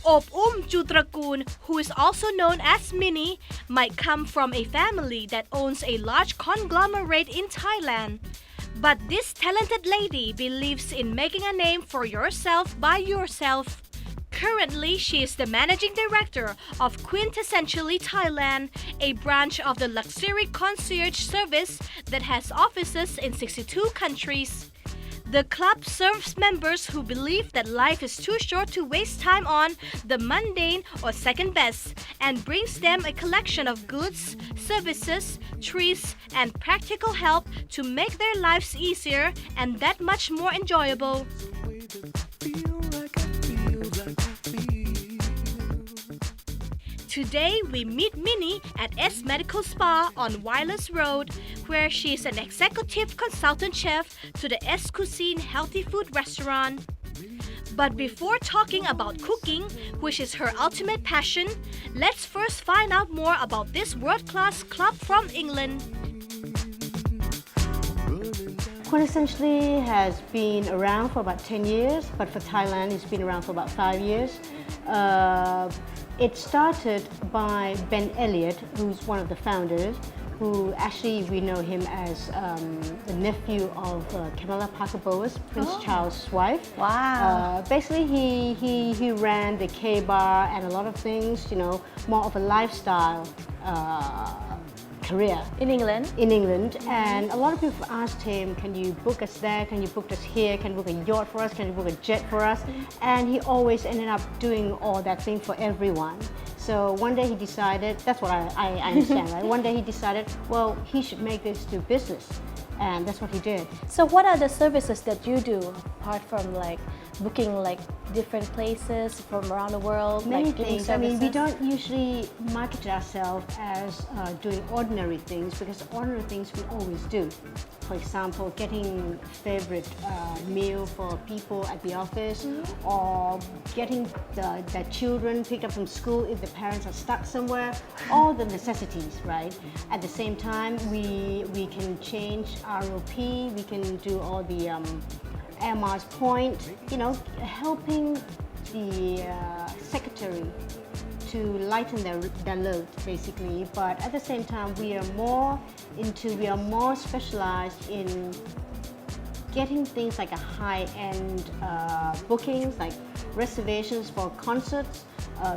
Ob-oom Chutrakul, who is also known as Minnie, might come from a family that owns a large conglomerate in Thailand. But this talented lady believes in making a name for yourself by yourself. Currently, she is the managing director of Quintessentially Thailand, a branch of the luxury concierge service that has offices in 62 countries. The club serves members who believe that life is too short to waste time on the mundane or second best, and brings them a collection of goods, services, treats, and practical help to make their lives easier and that much more enjoyable. Today, we meet Minnie at S Medical Spa on Wireless Road, where she is an executive consultant chef to the S Cuisine healthy food restaurant. But before talking about cooking, which is her ultimate passion, let's first find out more about this world-class club from England. Quintessentially has been around for about 10 years, but for Thailand it's been around for about 5 years. It started by Ben Elliott, who's one of the founders, who actually we know him as the nephew of Camilla Parker Bowles, Prince Charles' wife. Wow. Basically, he ran the K-bar and a lot of things, you know, more of a lifestyle career. In England? In England, and a lot of people asked him, can you book us there, can you book us here, can you book a yacht for us, can you book a jet for us? And he always ended up doing all that thing for everyone. So one day he decided, that's what I understand, right? One day he decided, well, he should make this to business. And that's what he did. So what are the services that you do apart from like booking like different places from around the world? Many like giving things. I mean, we services? don't usually market ourselves as doing ordinary things, because ordinary things we always do. For example, getting favorite meal for people at the office, or getting the children picked up from school if the parents are stuck somewhere. All the necessities, right? At the same time, we can change ROP. We can do all the Air Miles point, you know, helping the secretary to lighten their load, basically. But at the same time, we are more specialized in getting things like a high-end bookings, like reservations for concerts,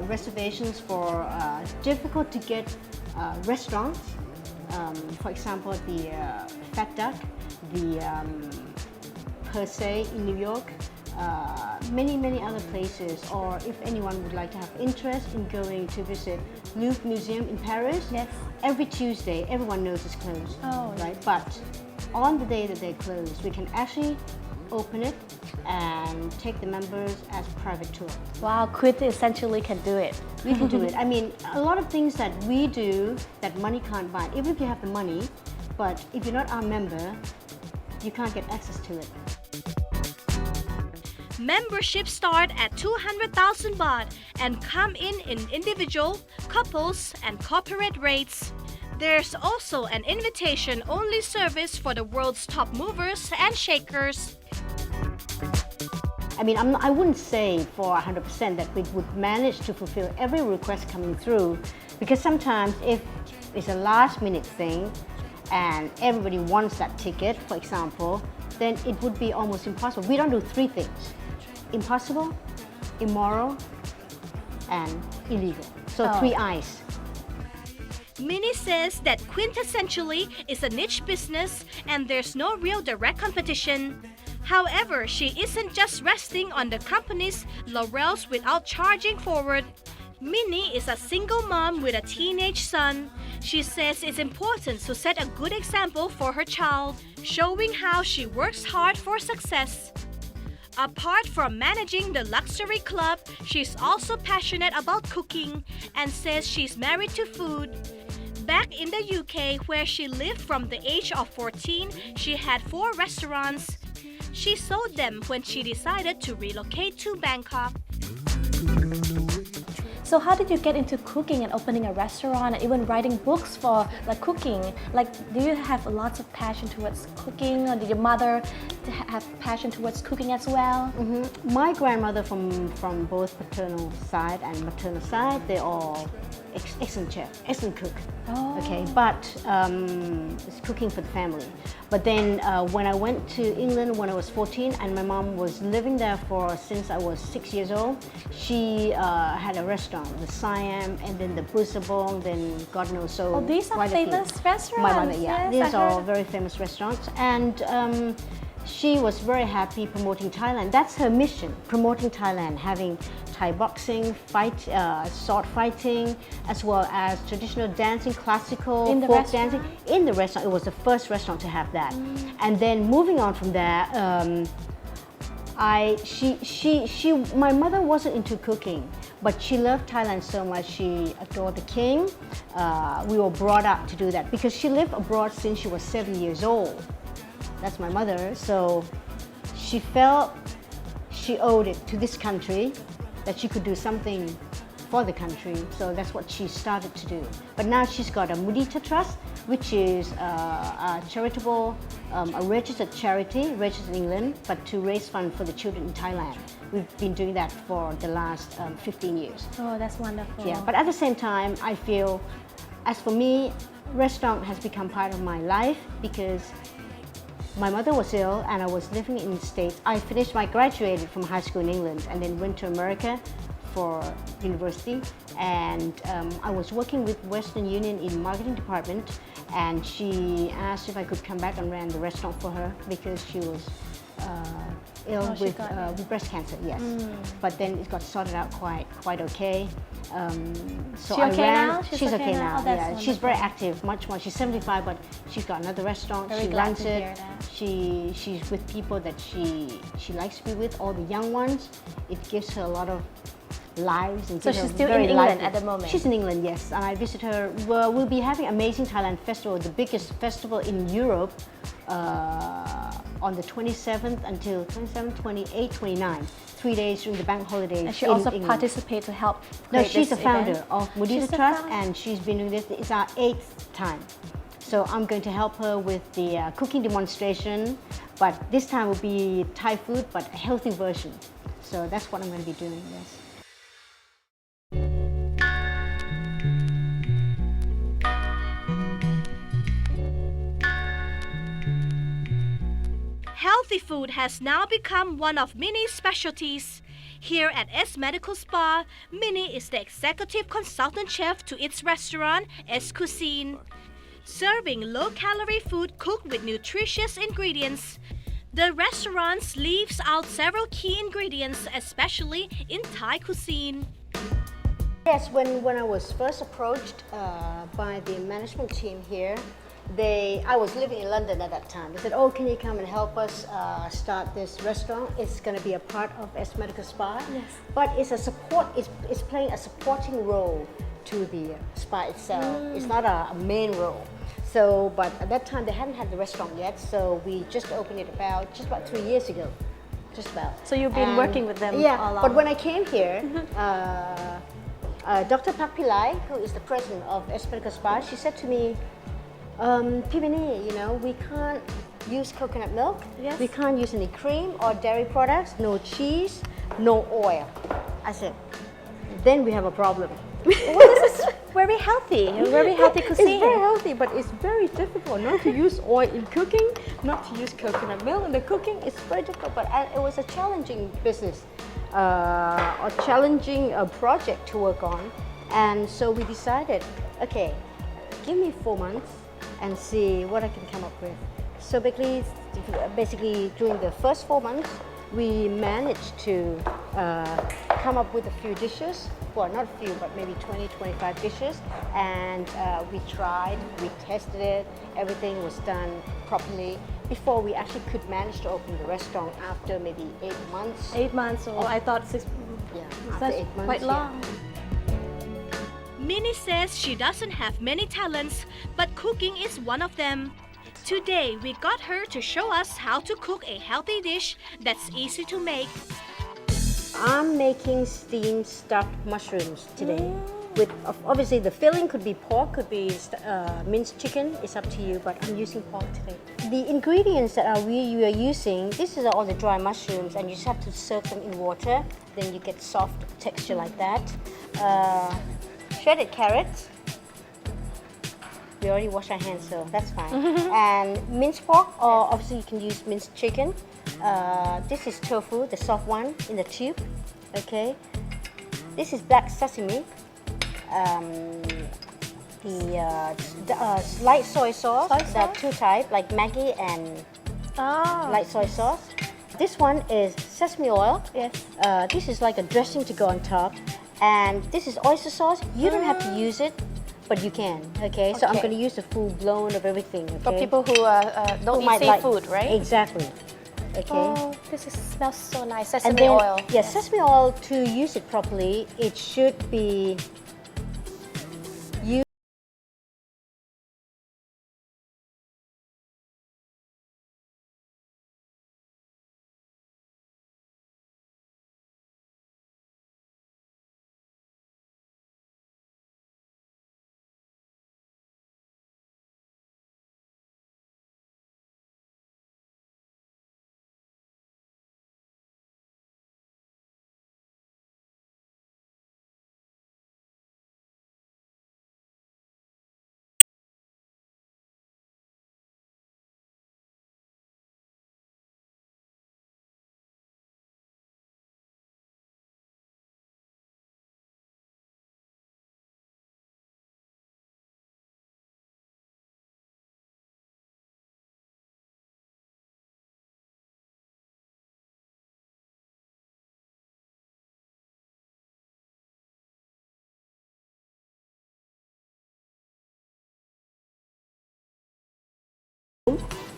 reservations for difficult to get restaurants. For example, the Fat Duck, the Per se in New York, many other places. Or if anyone would like to have interest in going to visit Louvre Museum in Paris, Yes. every Tuesday everyone knows it's closed, Oh, right? But on the day that they're closed, we can actually open it and take the members as private tour. Wow, Quint essentially can do it. We can do it. I mean, a lot of things that we do that money can't buy, even if you have the money, but if you're not our member, you can't get access to it. Memberships start at 200,000 baht and come in individual, couples, and corporate rates. There's also an invitation-only service for the world's top movers and shakers. I mean, I wouldn't say for 100% that we would manage to fulfill every request coming through, because sometimes if it's a last-minute thing and everybody wants that ticket, for example, then it would be almost impossible. We don't do three things: impossible, immoral, and illegal. So three I's. Minnie says that Quintessentially is a niche business and there's no real direct competition. However, she isn't just resting on the company's laurels without charging forward. Minnie is a single mom with a teenage son. She says it's important to set a good example for her child, showing how she works hard for success. Apart from managing the luxury club, she's also passionate about cooking and says she's married to food. Back in the UK, where she lived from the age of 14, she had 4 restaurants. She sold them when she decided to relocate to Bangkok. So how did you get into cooking and opening a restaurant and even writing books for like cooking? Like, do you have lots of passion towards cooking, or did your mother have passion towards cooking as well? My grandmother from both paternal side and maternal side, they all excellent chef, excellent cook. Okay, but it's cooking for the family. But then when I went to England when I was 14, and my mom was living there since I was 6 years old, she had a restaurant, the Siam, and then the Busabong, then God knows so. Oh, these are quite a few. famous restaurants. My mother, yeah, Yes, these I are heard. very famous restaurants, and she was very happy promoting Thailand. That's her mission, promoting Thailand, having Thai boxing, sword fighting, as well as traditional dancing, classical, In the folk restaurant? dancing. In the restaurant, it was the first restaurant to have that. And then moving on from there, my mother wasn't into cooking, but she loved Thailand so much. She adored the king. We were brought up to do that because she lived abroad since she was 7 years old. That's my mother. So she felt she owed it to this country, that she could do something for the country. So that's what she started to do. But now she's got a Mudita Trust, which is a charitable, a registered charity, registered in England, but to raise funds for the children in Thailand. We've been doing that for the last 15 years. Oh, that's wonderful. Yeah, but at the same time, I feel, as for me, restaurant has become part of my life because my mother was ill and I was living in the States. I graduated from high school in England and then went to America for university, and I was working with Western Union in marketing department, and she asked if I could come back and ran the restaurant for her because she was ill Oh, she with got it. breast cancer, yes. But then it got sorted out quite okay. So She I okay ran. now? She's okay now. Oh, that's Yeah, she's very wonderful. active, much more. She's 75, but she's got another restaurant. Very She glad runs to it. hear that. She's with people that she likes to be with, all the young ones. It gives her a lot of lives. And So gives her she's still very in England lively. at the moment? She's in England, yes. And I visit her. Well, we'll be having Amazing Thailand Festival, the biggest festival in Europe, on the 27th until 27th, 28th, 29th. 3 days during the bank holidays. And she in also England. participates to help No, create she's this the founder event? of She's Mudita the Trust, founder. and she's been doing this. It's our 8th time. So I'm going to help her with the cooking demonstration, but this time will be Thai food, but a healthy version. So that's what I'm going to be doing, yes. Healthy food has now become one of Minnie's specialties. Here at S Medical Spa, Minnie is the executive consultant chef to its restaurant, S Cuisine, serving low-calorie food cooked with nutritious ingredients. The restaurant leaves out several key ingredients, especially in Thai cuisine. Yes, when I was first approached by the management team here, I was living in London at that time. They said, "Oh, can you come and help us start this restaurant? It's going to be a part of S Medical Spa." Yes. But it's a support. It's playing a supporting role to the spa itself. It's not a main role. So, but at that time they hadn't had the restaurant yet. So we just opened it about 3 years ago, just about. So you've been working with them Yeah, all but along. when I came here. Dr. Pak Pillai, who is the president of S Medical Spa, she said to me, Pimini, we can't use coconut milk. Yes. We can't use any cream or dairy products, no cheese, no oil. I said, then we have a problem. Well, this is very healthy, a very healthy cuisine. It's very healthy, but it's very difficult not to use oil in cooking, not to use coconut milk in the cooking. It's very difficult, but it was a challenging business, a challenging project to work on. And so we decided, okay, give me 4 months and see what I can come up with. So basically during the first 4 months, we managed to come up with a few dishes. Well, not a few, but maybe 20, 25 dishes. And we tried, we tested it, everything was done properly before we actually could manage to open the restaurant after maybe 8 months. 8 months, so I thought 6. Yeah, after That's 8 months. quite yeah. long. Minnie says she doesn't have many talents, but cooking is one of them. Today, we got her to show us how to cook a healthy dish that's easy to make. I'm making steamed stuffed mushrooms today. With obviously the filling could be pork, could be minced chicken. It's up to you, but I'm using pork today. The ingredients that we are using, this is all the dry mushrooms, and you just have to soak them in water. Then you get soft texture like that. Shredded carrots. We already washed our hands, so that's fine. And minced pork, or obviously you can use minced chicken. This is tofu, the soft one in the tube. Okay. This is black sesame. Light soy sauce. There are two types, like Maggi and light soy sauce. This one is sesame oil. Yes. This is like a dressing to go on top. And this is oyster sauce. You don't have to use it, but you can. Okay. So I'm going to use the full blown of everything. Okay? For people who don't eat seafood, right? Exactly. Okay. Oh, smells so nice. And Sesame then, oil. yeah, sesame oil, to use it properly, it should be used.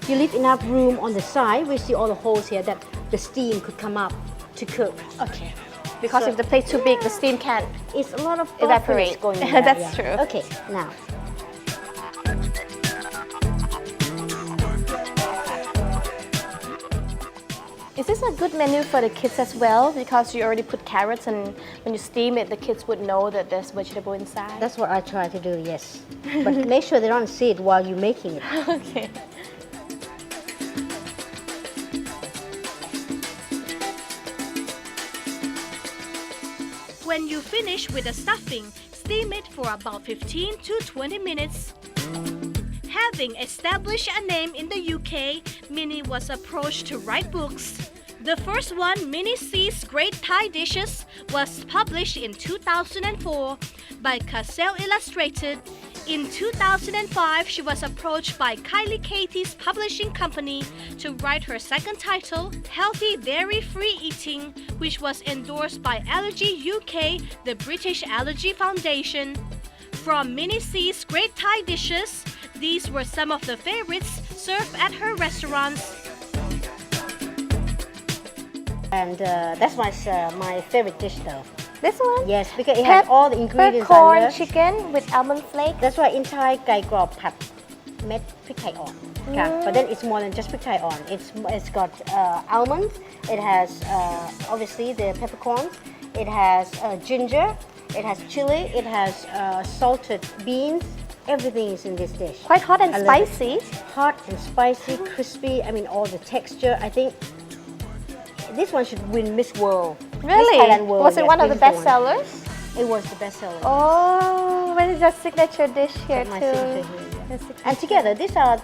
You leave enough room on the side. We see all the holes here that the steam could come up to cook. Okay. Because So- if the plate's too big, the steam can't. It's a lot of Evaporate. fluids going in there, That's yeah. true. Okay, now. Is this a good menu for the kids as well? Because you already put carrots, and when you steam it, the kids would know that there's vegetable inside. That's what I try to do, yes. But make sure they don't see it while you're making it. Okay. When you finish with the stuffing, steam it for about 15 to 20 minutes. Having established a name in the UK, Minnie was approached to write books. The first one, Minnie C's Great Thai Dishes, was published in 2004 by Cassell Illustrated. In 2005, she was approached by Kylie Katie's publishing company to write her second title, Healthy Dairy-Free Eating, which was endorsed by Allergy UK, the British Allergy Foundation. From Minnie C's Great Thai Dishes, these were some of the favorites served at her restaurants. And that's my favorite dish though. This one? Yes, because it has all the ingredients I Peppercorn love. chicken with almond flakes. That's why in Thai ไก่กรอบผัดเม็ดพริกไทยอ่อน But then it's more than just พริกไทยอ่อน It's got almonds. It has obviously the peppercorns. It has ginger. It has chili. It has salted beans. Everything is in this dish. Quite hot and I love it. spicy. Hot and spicy, crispy. I mean, all the texture. I think this one should win Miss World. Really? Miss Thailand World. Was it yes, one of the this is best one. sellers? It was the best seller. Oh, what is your signature dish here My too? signature here, yeah. And together, these are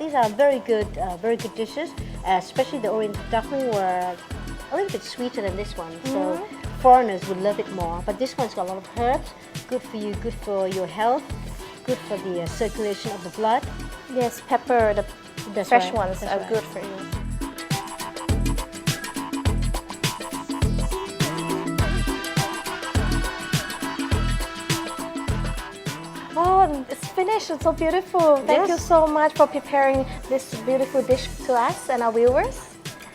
very good dishes. Especially the Oriental duckling were a little bit sweeter than this one, so foreigners would love it more. But this one's got a lot of herbs, good for you, good for your health, good for the circulation of the blood. Yes, pepper, the That's fresh right, ones that's are right. good for you. Oh, it's finished. It's so beautiful. Thank you Yes. so much for preparing this beautiful dish to us and our viewers.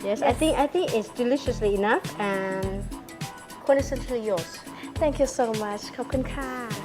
Yes, I think it's deliciously enough and quintessentially yours. Thank you so much. ขอบคุณค่ะ